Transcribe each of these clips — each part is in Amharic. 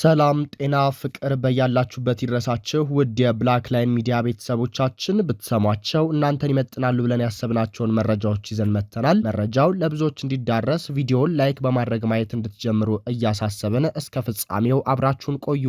ሰላም ጤና ፍቅር በያላችሁበት ይድረሳችሁ ውድ የብላክ ላይን ሚዲያ ቤተሰቦቻችን ብትሰሟቸው እናንተን ይመጥናሉ ብለን ያሰብናቸውን መረጃዎች ይዘን መጥተናል። መረጃው ለብዙዎች እንዲዳረስ ቪዲዮውን ላይክ በማድረግ ማየት እንድትጀምሩ እያሳሰብን እስከ ፍጻሜው አብራችሁን ቆዩ።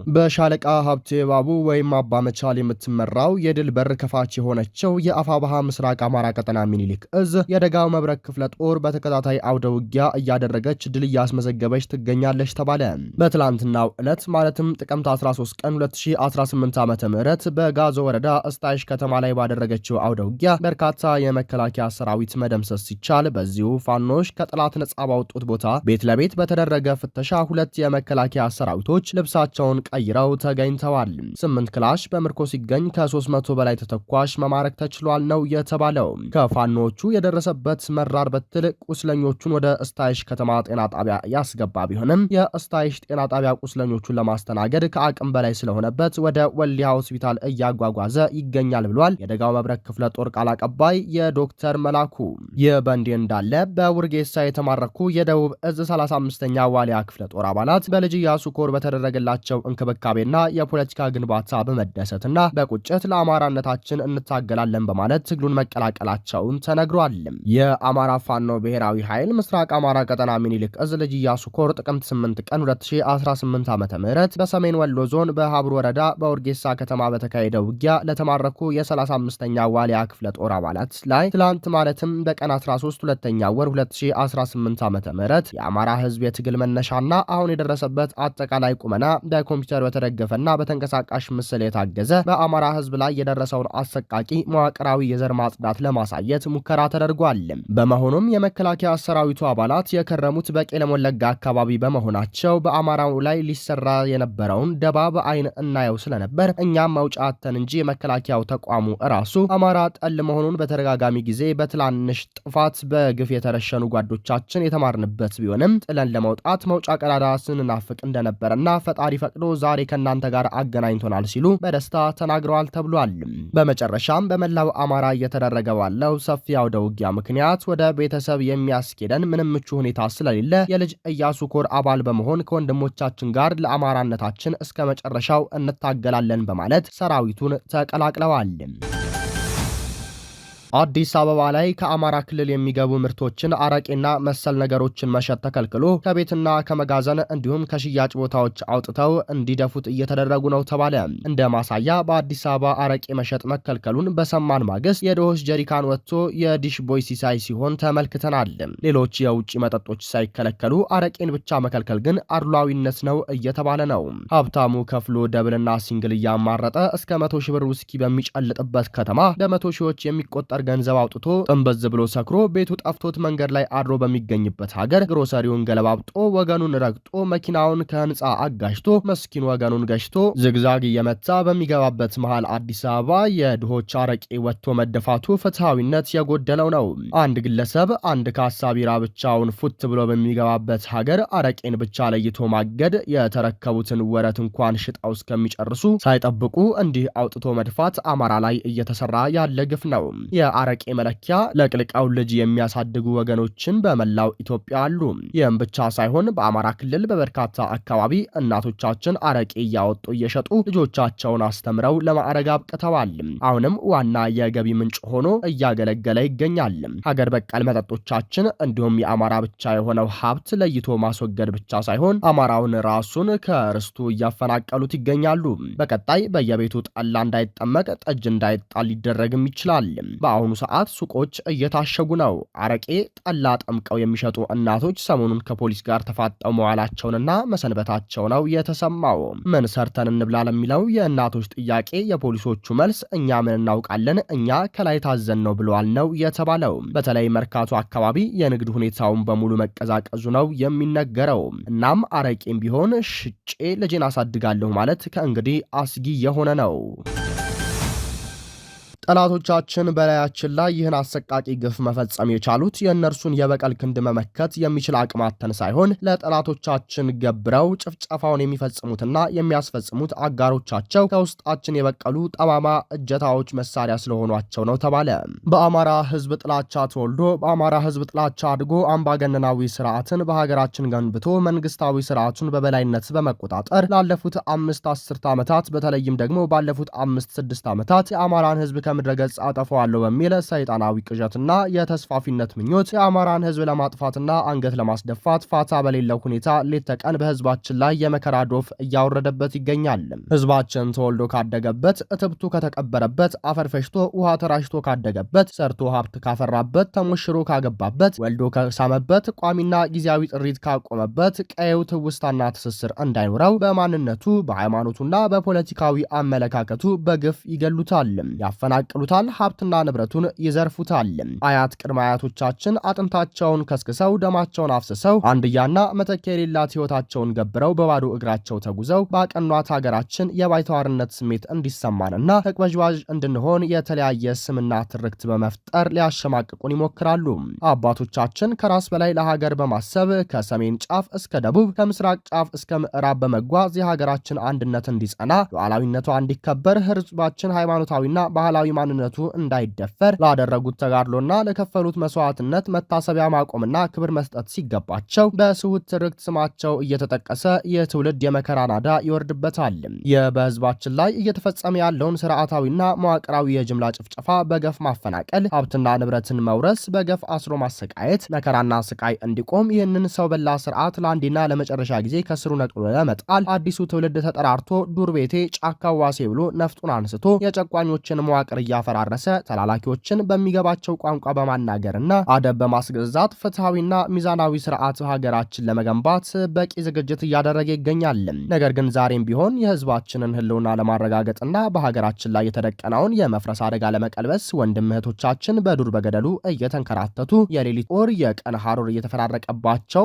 በሻለቃ ሀብቴ ባቡ ወይም አባ መቻል የምትመራው የድል በር ከፋች የሆነችው የአፋባሃ ምስራቅ አማራ ቀጠና ሚኒሊክ እዝ የደጋው መብረቅ ክፍለ ጦር በተከታታይ አውደ ውጊያ እያደረገች ድል እያስመዘገበች ትገኛለች ተባለ። በትላንትናው ዕለት ማለትም ጥቅምት 13 ቀን 2018 ዓ.ም በጋዞ ወረዳ እስታይሽ ከተማ ላይ ባደረገችው አውደ ውጊያ በርካታ የመከላከያ ሰራዊት መደምሰስ ሲቻል፣ በዚሁ ፋኖች ከጠላት ነጻ ባወጡት ቦታ ቤት ለቤት በተደረገ ፍተሻ ሁለት የመከላከያ ሰራዊቶች ልብሳቸውን ቀይረው ተገኝተዋል። 8 ክላሽ በምርኮ ሲገኝ ከ300 በላይ ተተኳሽ መማረክ ተችሏል ነው የተባለው። ከፋኖቹ የደረሰበት መራር በትል ቁስለኞቹን ወደ እስታይሽ ከተማ ጤና ጣቢያ ያስገባ ቢሆንም የእስታይሽ ጤና ጣቢያ ቁስለኞቹን ለማስተናገድ ከአቅም በላይ ስለሆነበት ወደ ወልዲያ ሆስፒታል እያጓጓዘ ይገኛል ብሏል የደጋው መብረቅ ክፍለ ጦር ቃል አቀባይ የዶክተር መላኩ። ይህ በእንዲህ እንዳለ በውርጌሳ የተማረኩ የደቡብ እዝ 35ኛ ዋሊያ ክፍለ ጦር አባላት በልጅ ኢያሱ ኮር በተደረገላቸው እንክብካቤና የፖለቲካ ግንባታ በመደሰትና በቁጭት ለአማራነታችን እንታገላለን በማለት ትግሉን መቀላቀላቸውን ተነግሯል። የአማራ ፋኖ ብሔራዊ ኃይል ምስራቅ አማራ ቀጠና ሚኒሊክ እዝ ልጅ ኢያሱ ኮር ጥቅምት 8 ቀን 2018 ዓ.ም በሰሜን ወሎ ዞን በሀብሩ ወረዳ በውርጌሳ ከተማ በተካሄደ ውጊያ ለተማረኩ የ35ኛ ዋሊያ ክፍለ ጦር አባላት ላይ ትላንት ማለትም በቀን 13 ሁለተኛ ወር 2018 ዓ.ም የአማራ ህዝብ የትግል መነሻና አሁን የደረሰበት አጠቃላይ ቁመና በኮምፒውተር በተደገፈና በተንቀሳቃሽ ምስል የታገዘ በአማራ ህዝብ ላይ የደረሰውን አሰቃቂ መዋቅራዊ የዘር ማጽዳት ለማሳየት ሙከራ ተደርጓል። በመሆኑም የመከላከያ ሰራዊቱ አባላት የከረሙት በቄለም ወለጋ አካባቢ በመሆናቸው በአማራው ላይ ሊሰራ የነበረውን ደባ በአይን እናየው ስለነበር እኛም መውጫ አተን እንጂ የመከላከያው ተቋሙ ራሱ አማራ ጠል መሆኑን በተደጋጋሚ ጊዜ በትላንሽ ጥፋት በግፍ የተረሸኑ ጓዶቻችን የተማርንበት ቢሆንም ጥለን ለመውጣት መውጫ ቀዳዳ ስንናፍቅ እንደነበረና ፈጣሪ ፈቅዶ ዛሬ ከናንተ ጋር አገናኝቶናል ሲሉ በደስታ ተናግረዋል ተብሏል። በመጨረሻም በመላው አማራ እየተደረገ ባለው ሰፊ አውደ ውጊያ ምክንያት ወደ ቤተሰብ የሚያስኬደን ምንም ምቹ ሁኔታ ስለሌለ የልጅ ኢያሱ ኮር አባል በመሆን ከወንድሞቻችን ጋር ለአማራነታችን እስከ መጨረሻው እንታገላለን በማለት ሰራዊቱን ተቀላቅለዋል። አዲስ አበባ ላይ ከአማራ ክልል የሚገቡ ምርቶችን አረቄና መሰል ነገሮችን መሸጥ ተከልክሎ ከቤትና ከመጋዘን እንዲሁም ከሽያጭ ቦታዎች አውጥተው እንዲደፉት እየተደረጉ ነው ተባለ። እንደ ማሳያ በአዲስ አበባ አረቄ መሸጥ መከልከሉን በሰማን ማግስት የድሆች ጀሪካን ወጥቶ የዲሽ ቦይ ሲሳይ ሲሆን ተመልክተናል። ሌሎች የውጭ መጠጦች ሳይከለከሉ አረቄን ብቻ መከልከል ግን አድሏዊነት ነው እየተባለ ነው። ሀብታሙ ከፍሎ ደብልና ሲንግል እያማረጠ እስከ 100 ሺህ ብር ውስኪ በሚጨልጥበት ከተማ በመቶ ሺዎች የሚቆጠር ገንዘብ አውጥቶ ጥንበዝ ብሎ ሰክሮ ቤቱ ጠፍቶት መንገድ ላይ አድሮ በሚገኝበት ሀገር ግሮሰሪውን ገለባብጦ ወገኑን ረግጦ መኪናውን ከህንፃ አጋጅቶ መስኪን ወገኑን ገሽቶ ዝግዛግ እየመታ በሚገባበት መሃል አዲስ አበባ የድሆች አረቄ ወጥቶ መደፋቱ ፍትሃዊነት የጎደለው ነው። አንድ ግለሰብ አንድ ካሳ ቢራ ብቻውን ፉት ብሎ በሚገባበት ሀገር አረቄን ብቻ ለይቶ ማገድ የተረከቡትን ወረት እንኳን ሽጣው እስከሚጨርሱ ሳይጠብቁ እንዲህ አውጥቶ መድፋት አማራ ላይ እየተሰራ ያለ ግፍ ነው። የአረቄ መለኪያ ለቅልቃው ልጅ የሚያሳድጉ ወገኖችን በመላው ኢትዮጵያ አሉ። ይህም ብቻ ሳይሆን በአማራ ክልል በበርካታ አካባቢ እናቶቻችን አረቄ እያወጡ እየሸጡ ልጆቻቸውን አስተምረው ለማዕረግ አብቅተዋል። አሁንም ዋና የገቢ ምንጭ ሆኖ እያገለገለ ይገኛል። ሀገር በቀል መጠጦቻችን እንዲሁም የአማራ ብቻ የሆነው ሀብት ለይቶ ማስወገድ ብቻ ሳይሆን አማራውን ራሱን ከርስቱ እያፈናቀሉት ይገኛሉ። በቀጣይ በየቤቱ ጠላ እንዳይጠመቅ ጠጅ እንዳይጣል ሊደረግም ይችላል። በአሁኑ ሰዓት ሱቆች እየታሸጉ ነው። አረቄ ጠላ ጠምቀው የሚሸጡ እናቶች ሰሞኑን ከፖሊስ ጋር ተፋጠው መዋላቸውንና መሰንበታቸው ነው የተሰማው። ምን ሰርተን እንብላ ለሚለው የእናቶች ጥያቄ የፖሊሶቹ መልስ እኛ ምን እናውቃለን፣ እኛ ከላይ ታዘን ነው ብለዋል ነው የተባለው። በተለይ መርካቶ አካባቢ የንግድ ሁኔታውን በሙሉ መቀዛቀዙ ነው የሚነገረው። እናም አረቄም ቢሆን ሽጬ ልጄን አሳድጋለሁ ማለት ከእንግዲህ አስጊ የሆነ ነው። ጠላቶቻችን በላያችን ላይ ይህን አሰቃቂ ግፍ መፈጸም የቻሉት የእነርሱን የበቀል ክንድ መመከት የሚችል አቅማተን ሳይሆን ለጠላቶቻችን ገብረው ጭፍጨፋውን የሚፈጽሙትና የሚያስፈጽሙት አጋሮቻቸው ከውስጣችን የበቀሉ ጠማማ እጀታዎች መሳሪያ ስለሆኗቸው ነው ተባለ። በአማራ ህዝብ ጥላቻ ተወልዶ በአማራ ህዝብ ጥላቻ አድጎ አምባገነናዊ ስርዓትን በሀገራችን ገንብቶ መንግስታዊ ስርዓቱን በበላይነት በመቆጣጠር ላለፉት 5 10 ዓመታት በተለይም ደግሞ ባለፉት 5-6 ዓመታት የአማራን ህዝብ ከምድረ ገጽ አጠፋዋለሁ በሚል ሰይጣናዊ ቅዠትና የተስፋፊነት ምኞት የአማራን ህዝብ ለማጥፋትና አንገት ለማስደፋት ፋታ በሌለው ሁኔታ ሌት ተቀን በህዝባችን ላይ የመከራ ዶፍ እያወረደበት ይገኛል። ህዝባችን ተወልዶ ካደገበት፣ እትብቱ ከተቀበረበት፣ አፈር ፈሽቶ ውሃ ተራሽቶ ካደገበት፣ ሰርቶ ሀብት ካፈራበት፣ ተሞሽሮ ካገባበት፣ ወልዶ ከሳመበት፣ ቋሚና ጊዜያዊ ጥሪት ካቆመበት ቀየው ትውስታና ትስስር እንዳይኖረው በማንነቱ በሃይማኖቱና በፖለቲካዊ አመለካከቱ በግፍ ይገሉታል፣ ያፈናቅሉታል፣ ሀብትና ንብረቱን ይዘርፉታል። አያት ቅድመ አያቶቻችን አጥንታቸውን ከስክሰው ደማቸውን አፍስሰው አንድያና መተኪያ የሌላት ህይወታቸውን ገብረው በባዶ እግራቸው ተጉዘው ባቀኗት ሀገራችን የባይተዋርነት ስሜት እንዲሰማንና ተቅበዥባዥ እንድንሆን የተለያየ ስምና ትርክት በመፍጠር ሊያሸማቅቁን ይሞክራሉ። አባቶቻችን ከራስ በላይ ለሀገር በማሰብ ከሰሜን ጫፍ እስከ ደቡብ ከምስራቅ ጫፍ እስከ ምዕራብ በመጓዝ የሀገራችን አንድነት እንዲጸና ሉዓላዊነቷ እንዲከበር ህዝባችን ሃይማኖታዊና ባህላዊ ማንነቱ እንዳይደፈር ላደረጉት ተጋድሎና ለከፈሉት መስዋዕትነት መታሰቢያ ማቆምና ክብር መስጠት ሲገባቸው በስሁት ትርክት ስማቸው እየተጠቀሰ የትውልድ የመከራ ናዳ ይወርድበታል። በህዝባችን ላይ እየተፈጸመ ያለውን ስርዓታዊና መዋቅራዊ የጅምላ ጭፍጨፋ፣ በገፍ ማፈናቀል፣ ሀብትና ንብረትን መውረስ፣ በገፍ አስሮ ማሰቃየት፣ መከራና ስቃይ እንዲቆም ይህንን ሰው በላ ስርዓት ለአንዴና ለመጨረሻ ጊዜ ከስሩ ነቅሎ ለመጣል አዲሱ ትውልድ ተጠራርቶ ዱር ቤቴ ጫካው ዋሴ ብሎ ነፍጡን አንስቶ የጨቋኞችን መዋቅር እያፈራረሰ ተላላኪዎችን በሚገባቸው ቋንቋ በማናገርና አደብ በማስገዛት ፍትሐዊና ሚዛናዊ ስርዓት ሀገራችን ለመገንባት በቂ ዝግጅት እያደረገ ይገኛል። ነገር ግን ዛሬም ቢሆን የህዝባችንን ህልውና ለማረጋገጥና በሀገራችን ላይ የተደቀነውን የመፍረስ አደጋ ለመቀልበስ ወንድም እህቶቻችን በዱር በገደሉ እየተንከራተቱ የሌሊት ጦር የቀን ሐሩር እየተፈራረቀባቸው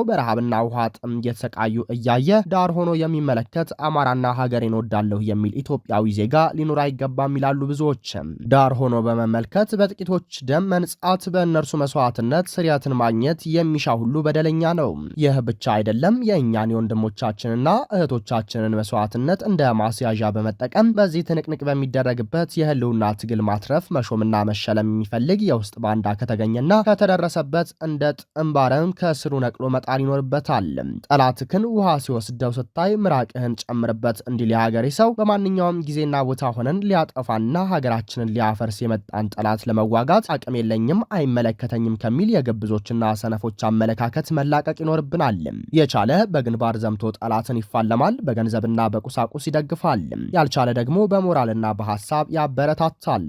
በረሃብና ውሃ ጥም እየተሰቃዩ እያየ ዳር ሆኖ የሚመለከት አማራና ሀገሬን ወዳለሁ የሚል ኢትዮጵያዊ ዜጋ ሊኖር አይገባም ይላሉ ብዙዎች። ዳር ሆኖ በመመልከት በጥቂቶች ደም መንጻት፣ በእነርሱ መስዋዕትነት ስርየትን ማግኘት የሚሻ ሁሉ በደለኛ ነው። ይህ ብቻ አይደለም። የእኛን የወንድሞቻችንና እህቶቻችንን መስዋዕትነት እንደ ማስያዣ በመጠቀም በዚህ ትንቅንቅ በሚደረግበት የህልውና ትግል ማትረፍ፣ መሾምና መሸለም የሚፈልግ የውስጥ ባንዳ ከተገኘና ከተደረሰበት እንደ ጥንባረም ከስሩ ነቅሎ መጣል ይኖርበታል። ጠላትክን ውሃ ሲወስደው ስታይ ምራቅህን ጨምርበት እንዲል የሀገሬ ሰው በማንኛውም ጊዜና ቦታ ሆነን ሊያጠፋና ሀገራችንን ሊያፈርስ የመጣን ጠላት ለመዋጋት አቅም የለኝም አይመለከተኝም ከሚል የግብዞችና ሰነፎች አመለካከት መላቀቅ ይኖርብናል። የቻለ በግንባር ዘምቶ ጠላትን ይፋለማል፣ በገንዘብና በቁሳቁስ ይደግፋል። ያልቻለ ደግሞ በሞራልና በሐሳብ ያበረታታል።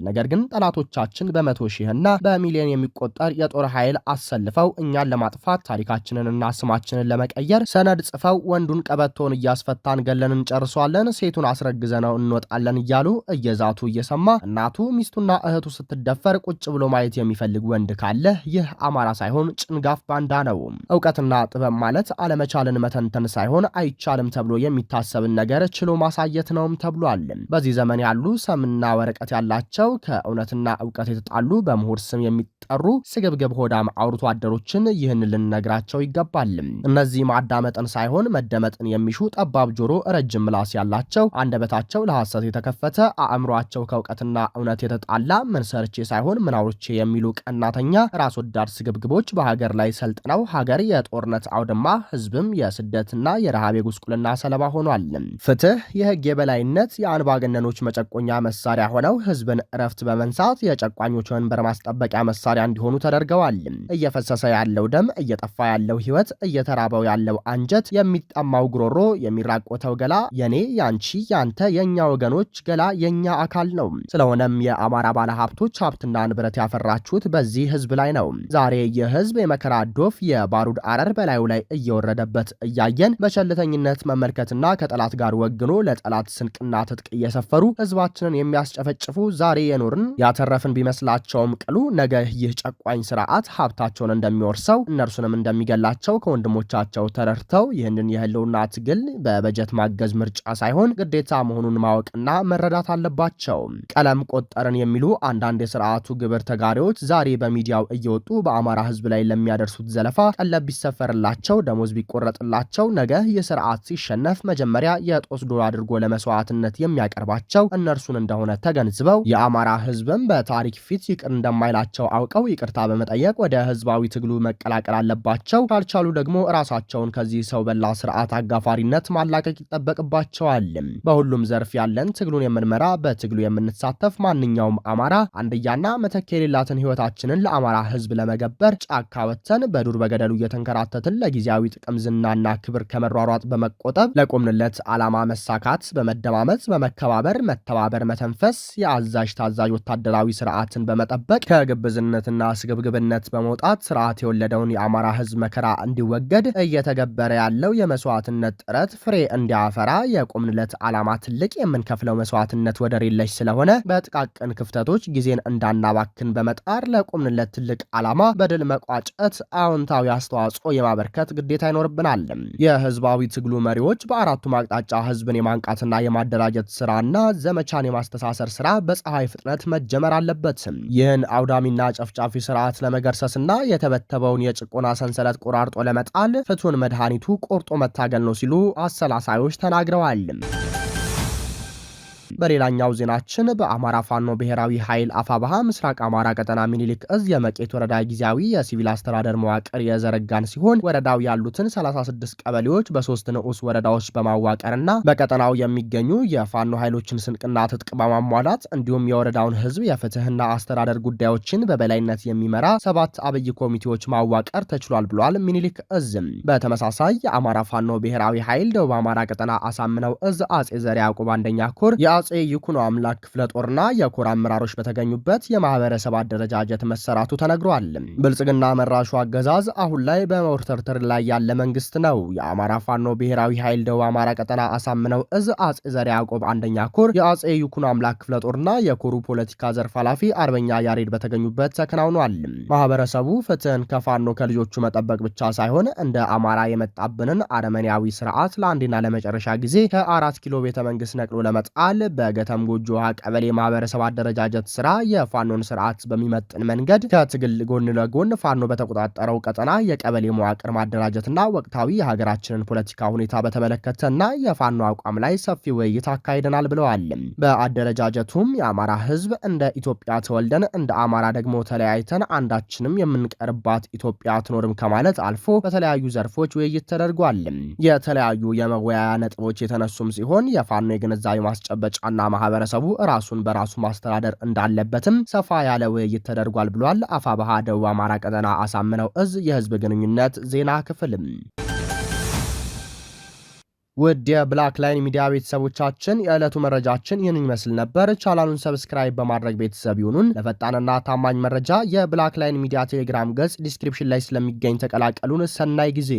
ነገር ግን ጠላቶቻችን በመቶ ሺህና በሚሊዮን የሚቆጠር የጦር ኃይል አሰልፈው እኛን ለማጥፋት ታሪካችንንና ስማችንን ለመቀየር ሰነድ ጽፈው ወንዱን ቀበቶን እያስፈታን ገለን እንጨርሷለን፣ ሴቱን አስረግዘነው እንወጣለን እያሉ እየዛቱ እየሰማ እናቱ ሚስቱና እህቱ ስትደፈር ቁጭ ብሎ ማየት የሚፈልግ ወንድ ካለ ይህ አማራ ሳይሆን ጭንጋፍ ባንዳ ነው። እውቀትና ጥበብ ማለት አለመቻልን መተንተን ሳይሆን አይቻልም ተብሎ የሚታሰብን ነገር ችሎ ማሳየት ነውም ተብሏል። በዚህ ዘመን ያሉ ሰምና ወረቀት ያላቸው ከእውነትና እውቀት የተጣሉ በምሁር ስም የሚጠሩ ስግብግብ ሆዳም አውርቶ አደሮችን ይህን ልንነግራቸው ይገባል። እነዚህ ማዳመጥን ሳይሆን መደመጥን የሚሹ ጠባብ ጆሮ ረጅም ምላስ ያላቸው አንደበታቸው ለሐሰት የተከፈተ አእምሯቸው ከእውቀትና እውነት የተጣላ ምን ሰርቼ ሳይሆን ምን አውርቼ የሚሉ ቀናተኛ ራስ ወዳድ ስግብግቦች በሀገር ላይ ሰልጥነው ሀገር የጦርነት አውድማ ህዝብም የስደትና የረሃብ የጉስቁልና ሰለባ ሆኗል። ፍትህ፣ የህግ የበላይነት የአንባገነኖች መጨቆኛ መሳሪያ ሆነው ህዝብን እረፍት በመንሳት የጨቋኞች ወንበር ማስጠበቂያ መሳሪያ እንዲሆኑ ተደርገዋል። እየፈሰሰ ያለው ደም፣ እየጠፋ ያለው ህይወት፣ እየተራበው ያለው አንጀት፣ የሚጠማው ጉሮሮ፣ የሚራቆተው ገላ የኔ ያንቺ ያንተ የኛ ወገኖች ገላ የኛ አካል ነው። ስለሆነም የአማራ ባለ ሀብቶች ሀብትና ንብረት ያፈራችሁት በዚህ ህዝብ ላይ ነው። ዛሬ የህዝብ የመከራ ዶፍ የባሩድ አረር በላዩ ላይ እየወረደበት እያየን በቸልተኝነት መመልከትና ከጠላት ጋር ወግኖ ለጠላት ስንቅና ትጥቅ እየሰፈሩ ህዝባችንን የሚያስጨፈጭፉ ዛሬ የኖርን ያተረፍን ቢመስላቸውም ቅሉ ነገ ይህ ጨቋኝ ስርዓት ሀብታቸውን እንደሚወርሰው እነርሱንም እንደሚገላቸው ከወንድሞቻቸው ተረድተው ይህንን የህልውና ትግል በበጀት ማገዝ ምርጫ ሳይሆን ግዴታ መሆኑን ማወቅና መረዳት አለባቸው። ቀለም ቆጠረ ፈጠርን የሚሉ አንዳንድ የስርዓቱ ግብር ተጋሪዎች ዛሬ በሚዲያው እየወጡ በአማራ ህዝብ ላይ ለሚያደርሱት ዘለፋ ቀለብ ቢሰፈርላቸው፣ ደሞዝ ቢቆረጥላቸው ነገ የስርዓት ሲሸነፍ መጀመሪያ የጦስ ዶሮ አድርጎ ለመስዋዕትነት የሚያቀርባቸው እነርሱን እንደሆነ ተገንዝበው የአማራ ህዝብም በታሪክ ፊት ይቅር እንደማይላቸው አውቀው ይቅርታ በመጠየቅ ወደ ህዝባዊ ትግሉ መቀላቀል አለባቸው። ካልቻሉ ደግሞ ራሳቸውን ከዚህ ሰው በላ ስርዓት አጋፋሪነት ማላቀቅ ይጠበቅባቸዋል። በሁሉም ዘርፍ ያለን ትግሉን የምንመራ በትግሉ የምንሳተፍ ማንኛውም አማራ አንድያና መተኪያ የሌላትን ህይወታችንን ለአማራ ህዝብ ለመገበር ጫካ ወጥተን በዱር በገደሉ እየተንከራተትን ለጊዜያዊ ጥቅም ዝናና ክብር ከመሯሯጥ በመቆጠብ ለቆምንለት ዓላማ መሳካት በመደማመጥ በመከባበር መተባበር መተንፈስ የአዛዥ ታዛዥ ወታደራዊ ስርዓትን በመጠበቅ ከግብዝነትና ስግብግብነት በመውጣት ስርዓት የወለደውን የአማራ ህዝብ መከራ እንዲወገድ እየተገበረ ያለው የመስዋዕትነት ጥረት ፍሬ እንዲያፈራ የቆምንለት ዓላማ ትልቅ የምንከፍለው መስዋዕትነት ወደር የለሽ ስለሆነ በጥቃቅን ክፍተቶች ጊዜን እንዳናባክን በመጣር ለቆምንለት ትልቅ ዓላማ በድል መቋጨት አዎንታዊ አስተዋጽኦ የማበርከት ግዴታ ይኖርብናል። የህዝባዊ ትግሉ መሪዎች በአራቱም አቅጣጫ ህዝብን የማንቃትና የማደራጀት ስራና ዘመቻን የማስተሳሰር ስራ በፀሐይ ፍጥነት መጀመር አለበት። ይህን አውዳሚና ጨፍጫፊ ስርዓት ለመገርሰስና የተበተበውን የጭቆና ሰንሰለት ቆራርጦ ለመጣል ፍቱን መድኃኒቱ ቆርጦ መታገል ነው ሲሉ አሰላሳዮች ተናግረዋል። በሌላኛው ዜናችን በአማራ ፋኖ ብሔራዊ ኃይል አፋባሃ ምስራቅ አማራ ቀጠና ሚኒሊክ እዝ የመቄት ወረዳ ጊዜያዊ የሲቪል አስተዳደር መዋቅር የዘረጋን ሲሆን ወረዳው ያሉትን 36 ቀበሌዎች በሶስት ንዑስ ወረዳዎች በማዋቀርና በቀጠናው የሚገኙ የፋኖ ኃይሎችን ስንቅና ትጥቅ በማሟላት እንዲሁም የወረዳውን ህዝብ የፍትህና አስተዳደር ጉዳዮችን በበላይነት የሚመራ 7 አብይ ኮሚቴዎች ማዋቀር ተችሏል ብሏል ሚኒሊክ እዝም። በተመሳሳይ የአማራ ፋኖ ብሔራዊ ኃይል ደቡብ አማራ ቀጠና አሳምነው እዝ አጼ ዘርዓ ያዕቆብ አንደኛ ኮር የአጼ ይኩኖ አምላክ ክፍለ ጦርና የኮር አመራሮች በተገኙበት የማህበረሰብ አደረጃጀት መሰራቱ ተነግሯል። ብልጽግና መራሹ አገዛዝ አሁን ላይ በመወርተርተር ላይ ያለ መንግስት ነው። የአማራ ፋኖ ብሔራዊ ኃይል ደቡብ አማራ ቀጠና አሳምነው እዝ አጼ ዘርዓ ያዕቆብ አንደኛ ኮር የአጼ ይኩኖ አምላክ ክፍለ ጦርና የኮሩ ፖለቲካ ዘርፍ ኃላፊ አርበኛ ያሬድ በተገኙበት ተከናውኗል። ማህበረሰቡ ፍትህን ከፋኖ ከልጆቹ መጠበቅ ብቻ ሳይሆን እንደ አማራ የመጣብንን አረመኔያዊ ስርዓት ለአንዴና ለመጨረሻ ጊዜ ከ4 ኪሎ ቤተ መንግስት ነቅሎ ለመጣል በገተም ጎጆ ውሃ ቀበሌ ማህበረሰብ አደረጃጀት ስራ የፋኖን ስርዓት በሚመጥን መንገድ ከትግል ጎን ለጎን ፋኖ በተቆጣጠረው ቀጠና የቀበሌ መዋቅር ማደራጀትና ወቅታዊ የሀገራችንን ፖለቲካ ሁኔታ በተመለከተና የፋኖ አቋም ላይ ሰፊ ውይይት አካሂደናል ብለዋል። በአደረጃጀቱም የአማራ ህዝብ እንደ ኢትዮጵያ ተወልደን እንደ አማራ ደግሞ ተለያይተን አንዳችንም የምንቀርባት ኢትዮጵያ አትኖርም ከማለት አልፎ በተለያዩ ዘርፎች ውይይት ተደርጓል። የተለያዩ የመወያያ ነጥቦች የተነሱም ሲሆን የፋኖ የግንዛቤ ማስጨበጫ እና ማህበረሰቡ ራሱን በራሱ ማስተዳደር እንዳለበትም ሰፋ ያለ ውይይት ተደርጓል ብሏል። አፋባሃ ደቡብ አማራ ቀጠና አሳምነው እዝ የህዝብ ግንኙነት ዜና ክፍልም። ውድ የብላክ ላይን ሚዲያ ቤተሰቦቻችን የዕለቱ መረጃችን ይህን ይመስል ነበር። ቻናሉን ሰብስክራይብ በማድረግ ቤተሰብ ይሁኑን። ለፈጣንና ታማኝ መረጃ የብላክ ላይን ሚዲያ ቴሌግራም ገጽ ዲስክሪፕሽን ላይ ስለሚገኝ ተቀላቀሉን። ሰናይ ጊዜ